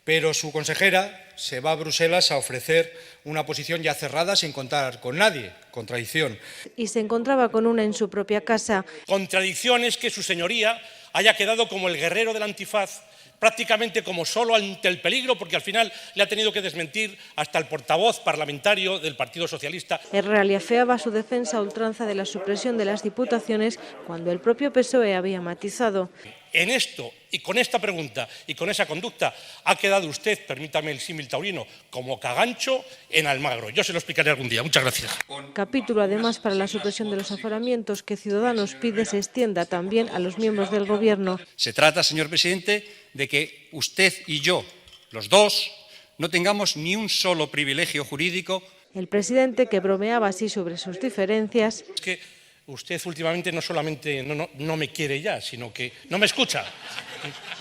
pero su consejera se va a Bruselas a ofrecer una posición ya cerrada sin contar con nadie. Contradicción. Y se encontraba con una en su propia casa. Contradicción es que su señoría haya quedado como el guerrero del antifaz, prácticamente como solo ante el peligro, porque al final le ha tenido que desmentir hasta el portavoz parlamentario del Partido Socialista. Herrera le afeaba su defensa a ultranza de la supresión de las diputaciones cuando el propio PSOE había matizado. En esto y con esta pregunta y con esa conducta ha quedado usted, permítame el símil taurino, como cagancho en Almagro. Yo se lo explicaré algún día. Muchas gracias. Capítulo, además, para la supresión de los aforamientos que Ciudadanos pide se extienda también a los miembros del Gobierno. Se trata, señor presidente, de que usted y yo, los dos, no tengamos ni un solo privilegio jurídico. El presidente, que bromeaba así sobre sus diferencias. Es que usted últimamente no solamente no me quiere ya, sino que no me escucha.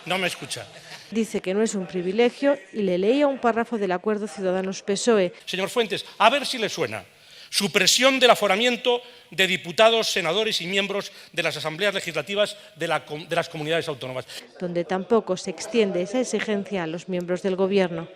No me escucha. Dice que no es un privilegio y le leía un párrafo del acuerdo Ciudadanos-PSOE. Señor Fuentes, a ver si le suena. Supresión del aforamiento de diputados, senadores y miembros de las asambleas legislativas de las comunidades autónomas. Donde tampoco se extiende esa exigencia a los miembros del Gobierno.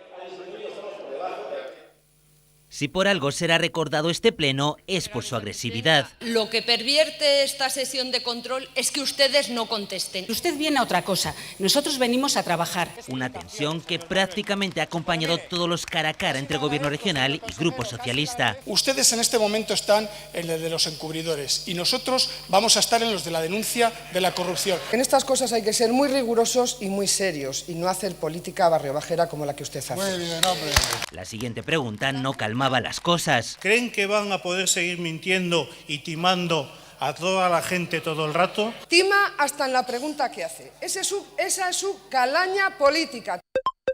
Si por algo será recordado este pleno, es por su agresividad. Lo que pervierte esta sesión de control es que ustedes no contesten. Usted viene a otra cosa, nosotros venimos a trabajar. Una tensión que prácticamente ha acompañado todos los cara a cara entre el Gobierno regional y Grupo Socialista. Ustedes en este momento están en el de los encubridores y nosotros vamos a estar en los de la denuncia de la corrupción. En estas cosas hay que ser muy rigurosos y muy serios y no hacer política barriobajera como la que usted hace. Muy bien, hombre. La siguiente pregunta no calmaba las cosas. ¿Creen que van a poder seguir mintiendo y timando a toda la gente todo el rato? Tima hasta en la pregunta que hace. Esa es su calaña política.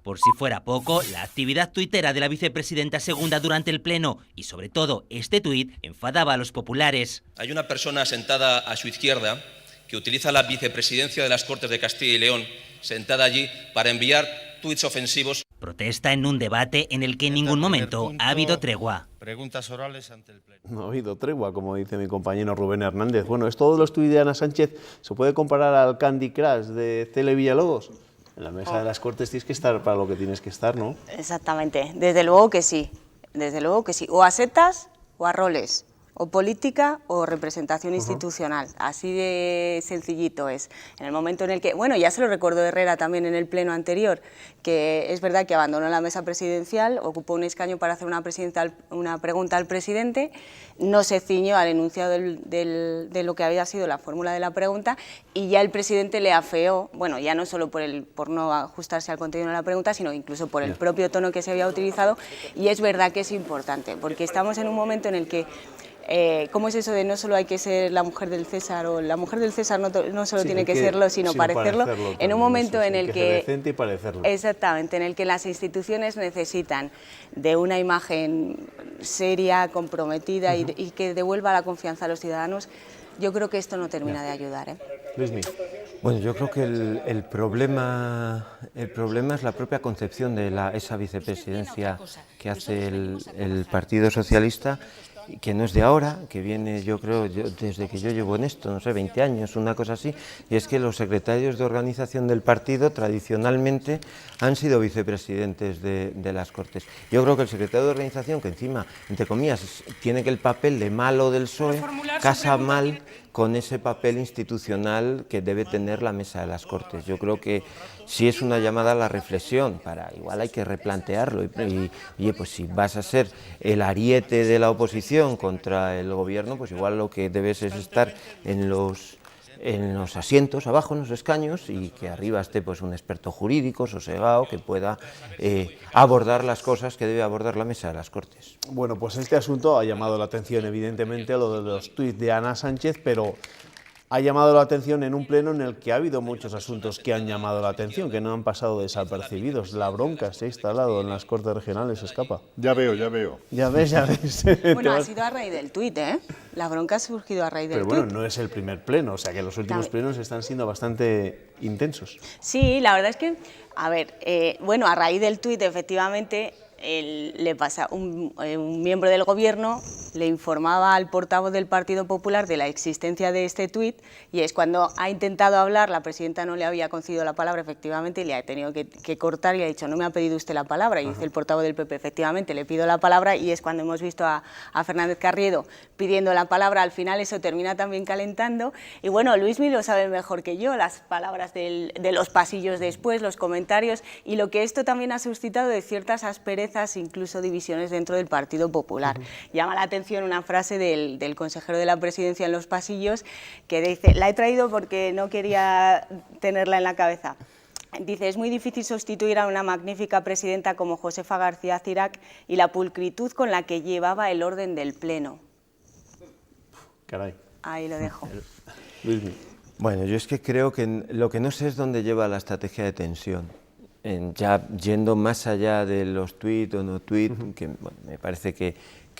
Por si fuera poco, la actividad tuitera de la vicepresidenta segunda durante el pleno y sobre todo este tuit enfadaba a los populares. Hay una persona sentada a su izquierda que utiliza la vicepresidencia de las Cortes de Castilla y León, sentada allí, para enviar tuits ofensivos. Protesta en un debate en el que en ningún momento ha habido tregua. Preguntas orales ante el Pleno. No ha habido tregua, como dice mi compañero Rubén Hernández. Bueno, ¿esto de los tuits de Ana Sánchez se puede comparar al Candy Crush de Cele Villalobos? En la mesa de las Cortes tienes que estar para lo que tienes que estar, ¿no? Exactamente, desde luego que sí, desde luego que sí. O a setas o a roles. O política o representación institucional, así de sencillito es. En el momento en el que, bueno, ya se lo recordó Herrera también en el pleno anterior, que es verdad que abandonó la mesa presidencial, ocupó un escaño para hacer una pregunta al presidente, no se ciñó al enunciado de lo que había sido la fórmula de la pregunta y ya el presidente le afeó, bueno, ya no solo por no ajustarse al contenido de la pregunta, sino incluso por el propio tono que se había utilizado, y es verdad que es importante, porque estamos en un momento en el que ¿cómo es eso de no solo hay que ser la mujer del César o la mujer del César no solo tiene que serlo, sino parecerlo en un momento en el que decente y parecerlo. Exactamente, en el que las instituciones necesitan de una imagen seria, comprometida y que devuelva la confianza a los ciudadanos. Yo creo que esto no termina de ayudar. Luismi. Bueno, yo creo que el problema es la propia concepción de esa vicepresidencia que hace el Partido Socialista, que no es de ahora, que viene, yo creo, desde que yo llevo en esto, no sé, 20 años, una cosa así, y es que los secretarios de organización del partido tradicionalmente han sido vicepresidentes de las Cortes. Yo creo que el secretario de organización, que encima, entre comillas, tiene que el papel de malo del PSOE, casa mal con ese papel institucional que debe tener la mesa de las Cortes. Yo creo que sí es una llamada a la reflexión, igual hay que replantearlo y oye, pues si vas a ser el ariete de la oposición contra el gobierno, pues igual lo que debes es estar en los asientos, abajo, en los escaños, y que arriba esté pues un experto jurídico, sosegado, que pueda abordar las cosas que debe abordar la mesa de las Cortes. Bueno, pues este asunto ha llamado la atención, evidentemente, lo de los tuits de Ana Sánchez, pero ha llamado la atención en un pleno en el que ha habido muchos asuntos que han llamado la atención, que no han pasado desapercibidos. La bronca se ha instalado en las Cortes regionales, escapa. Ya veo. Ya ves. Bueno, ha sido a raíz del tuit, ¿eh? La bronca ha surgido a raíz del tuit. Pero bueno, no es el primer pleno, o sea que los últimos plenos están siendo bastante intensos. Sí, la verdad es que, a ver, bueno, a raíz del tuit, efectivamente, le pasa un miembro del gobierno le informaba al portavoz del Partido Popular de la existencia de este tuit, y es cuando ha intentado hablar, la presidenta no le había concedido la palabra, efectivamente, y le ha tenido que cortar y le ha dicho, no me ha pedido usted la palabra, y dice el portavoz del PP, efectivamente, le pido la palabra, y es cuando hemos visto a Fernández Carriedo pidiendo la palabra. Al final eso termina también calentando, y bueno, Luismi lo sabe mejor que yo, las palabras de los pasillos después, los comentarios, y lo que esto también ha suscitado de ciertas asperezas asperezas, incluso divisiones dentro del Partido Popular. Llama la atención una frase del consejero de la Presidencia en los pasillos que dice: la he traído porque no quería tenerla en la cabeza. Dice: es muy difícil sustituir a una magnífica presidenta como Josefa García Cirac y la pulcritud con la que llevaba el orden del Pleno. Caray. Ahí lo dejo. Luismi. Bueno, yo es que creo que lo que no sé es dónde lleva la estrategia de tensión. Ya yendo más allá de los tuit o no tuit, que bueno, me parece que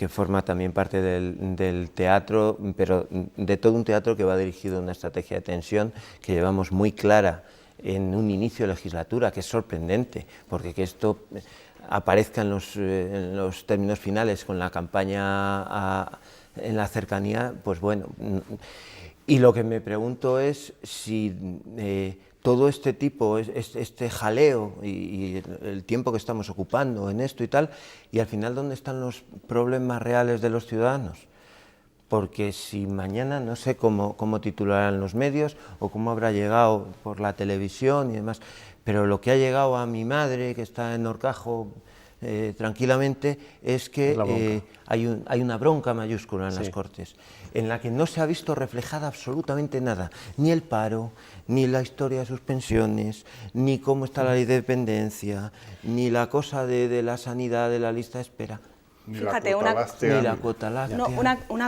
forma también parte del teatro, pero de todo un teatro que va dirigido a una estrategia de tensión que llevamos muy clara en un inicio de legislatura, que es sorprendente, porque que esto aparezca en los términos finales con la campaña en la cercanía, pues bueno. Y lo que me pregunto es si todo este tipo, este jaleo y el tiempo que estamos ocupando en esto y tal, y al final ¿dónde están los problemas reales de los ciudadanos? Porque si mañana, no sé cómo titularán los medios o cómo habrá llegado por la televisión y demás, pero lo que ha llegado a mi madre, que está en Horcajo tranquilamente, es que hay una bronca mayúscula en las Cortes, en la que no se ha visto reflejada absolutamente nada, ni el paro, ni la historia de sus pensiones, ni cómo está la ley de dependencia, ni la cosa de la sanidad, de la lista de espera. Fíjate, una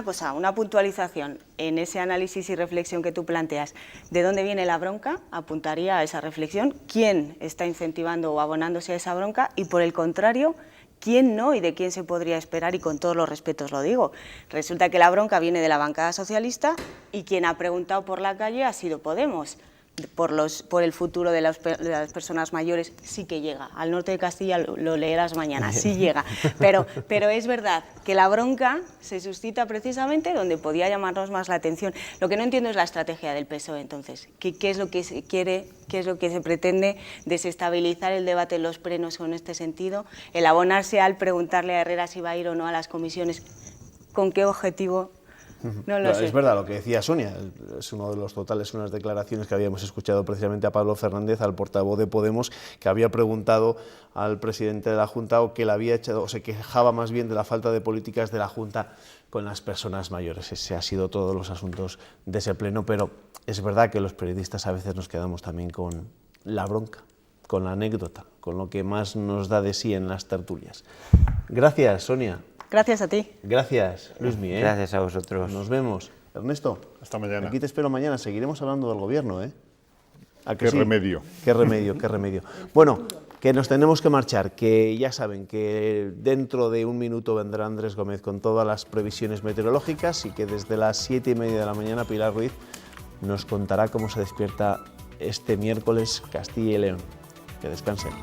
cosa, una puntualización en ese análisis y reflexión que tú planteas. ¿De dónde viene la bronca? Apuntaría a esa reflexión. ¿Quién está incentivando o abonándose a esa bronca? Y por el contrario, ¿quién no y de quién se podría esperar? Y con todos los respetos lo digo. Resulta que la bronca viene de la bancada socialista y quien ha preguntado por la calle ha sido Podemos. Por el futuro de las personas mayores sí que llega. Al norte de Castilla lo leerás mañana, sí llega. Pero es verdad que la bronca se suscita precisamente donde podía llamarnos más la atención. Lo que no entiendo es la estrategia del PSOE, entonces. ¿Qué es lo que se quiere, qué es lo que se pretende? ¿Desestabilizar el debate en los plenos con este sentido? ¿El abonarse al preguntarle a Herrera si va a ir o no a las comisiones? ¿Con qué objetivo? No lo sé. Es verdad lo que decía Sonia, es uno de los totales, unas declaraciones que habíamos escuchado precisamente a Pablo Fernández, al portavoz de Podemos, que había preguntado al presidente de la Junta o que le había echado, o se quejaba más bien de la falta de políticas de la Junta con las personas mayores. Ese ha sido todos los asuntos de ese pleno, pero es verdad que los periodistas a veces nos quedamos también con la bronca, con la anécdota, con lo que más nos da de sí en las tertulias. Gracias, Sonia. Gracias a ti. Gracias, Luismi. Gracias a vosotros. Nos vemos. Ernesto. Hasta mañana. Aquí te espero mañana. Seguiremos hablando del gobierno, ¿eh? ¿Qué remedio? Qué remedio, qué remedio. Bueno, que nos tenemos que marchar, que ya saben que dentro de un minuto vendrá Andrés Gómez con todas las previsiones meteorológicas y que desde las 7:30 de la mañana Pilar Ruiz nos contará cómo se despierta este miércoles Castilla y León. Que descansen.